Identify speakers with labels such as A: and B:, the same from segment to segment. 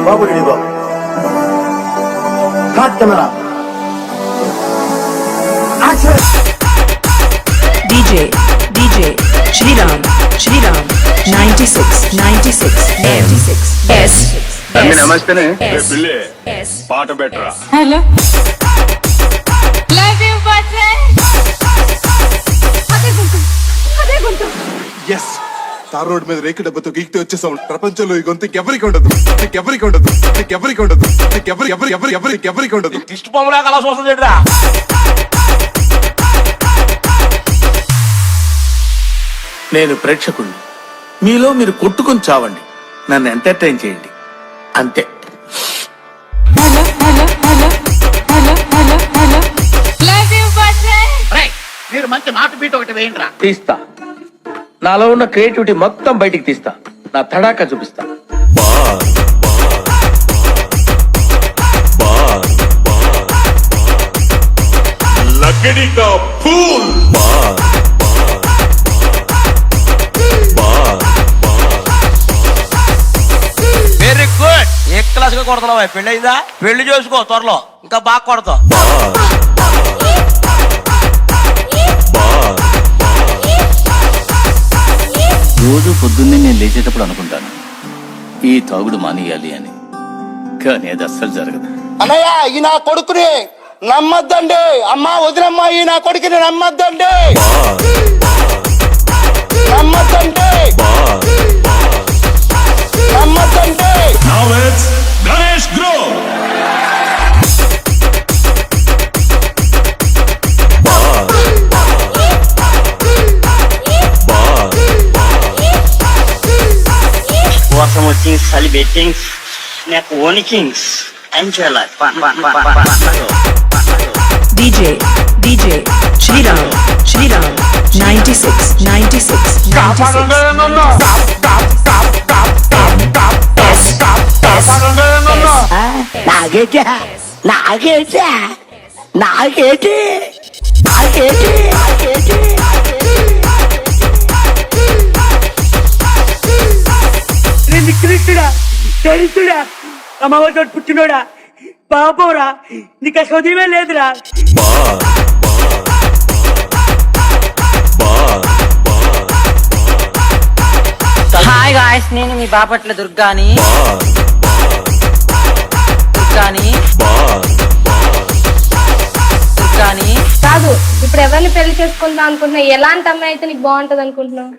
A: బాబు ready బాబు. Start camera.
B: DJ Shriram 96 S.
C: నమస్తేనే పాట బెటరా.
D: హలో లవ్ యు బట్రే.
E: ఎస్ తార్ రోడ్ మీద రేకు డబ్బతో గీక్తే వచ్చే సౌండ్ ప్రపంచంలో ఈ గొంతు ఎవరికి ఉండదు, ఎవరికి ఉండదు, ఎవరికి ఉండదు, ఎవరికి ఉండదు.
C: దిష్టి బొమ్మలా అలా చూస్తుంది. నేను ప్రేక్షకుణ్ణి. మీలో మీరు కొట్టుకుని చావండి, నన్ను ఎంటర్టైన్ చేయండి అంతే.
D: Hello hello hello hello hello hello love you బట్రే.
A: మీరు మంచి మాట బీట్ ఒకటి వేయండిరా.
C: తీస్తా, నాలో ఉన్న క్రియేటివిటీ మొత్తం బయటికి తీస్తా, నా తడాకా చూపిస్తా.
F: लकड़ी का फूल
C: వెరీ గుడ్. ఏ క్లాస్ గా కొడుతున్నావా? పెళ్లి అయిందా? పెళ్లి చేసుకో త్వరలో, ఇంకా బాగా కొడతావు.
G: రోజు పొద్దున్నే నేను లేచేటప్పుడు అనుకుంటాను ఈ తాగుడు మానేయాలి అని, కానీ అది అస్సలు జరగదు.
A: అన్నయ్య ఈ నా కొడుకుని నమ్మద్దండి. అమ్మా వదినమ్మా ఈ నా కొడుకుని నమ్మద్దండి, నమ్మద్దండి, నమ్మద్దండి.
F: Now it's Ganesh Grow.
H: Awesome things, celebrating, snack one kings, enjoy life, fun.
B: DJ Shriram 96
A: నాగేటి నాగేటి నాగేటి నాగేటి నాగేటి.
I: నికృష్టుడా, దరిద్రుడా, అమ్మవారితో పుట్టినోడా, పాపంరా, నీకు చదివే లేదురా.
J: హాయ్ గాయ్స్, నేను మీ బాపట్ల దుర్గాని.
K: కాదు, ఇప్పుడు ఎవరిని పెళ్లి చేసుకుందాం అనుకుంటున్నా? ఎలాంటి అమ్మాయి అయితే నీకు బాగుంటది అనుకుంటున్నావు?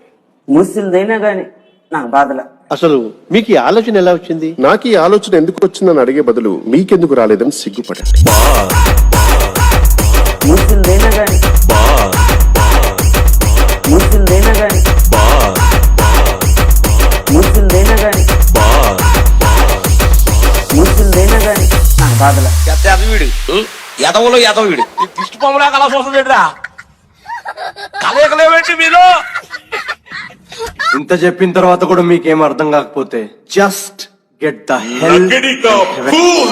I: ముస్లిందైనా గాని నాకు బాధల.
L: అసలు మీకు ఈ ఆలోచన ఎలా వచ్చింది? నాకు ఈ ఆలోచన ఎందుకు వచ్చిందని అడిగే బదులు మీకెందుకు రాలేదని సిగ్గుపడండి.
I: ముస్లిందైనా గాని ముస్లిందైనా గాని ముస్లిందైనా గాని ముస్లిందైనా గాని నాకు బాధల.
C: వీడు ఎదవలో ఎదవ, వీడు దిష్టి బొమ్మలా అలా చూస్తుంది. కలయకలేవేంటి మీరు?
M: ఇంత చెప్పిన తర్వాత కూడా మీకేం అర్థం కాకపోతే జస్ట్ గెట్ ద హెల్.
F: लकड़ी का फूल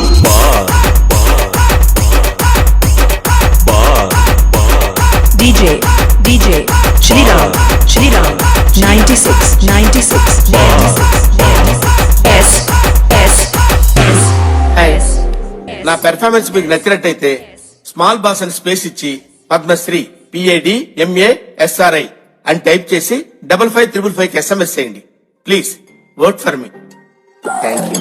B: DJ Shriram 96 S.
C: నా పెర్ఫార్మెన్స్ మీకు నచ్చినట్టయితే స్మాల్ బాస్ అని స్పేస్ ఇచ్చి పద్మశ్రీ PAD MA SRI అని టైప్ చేసి 5555 SMS చేయండి. Please work for me. Thank you.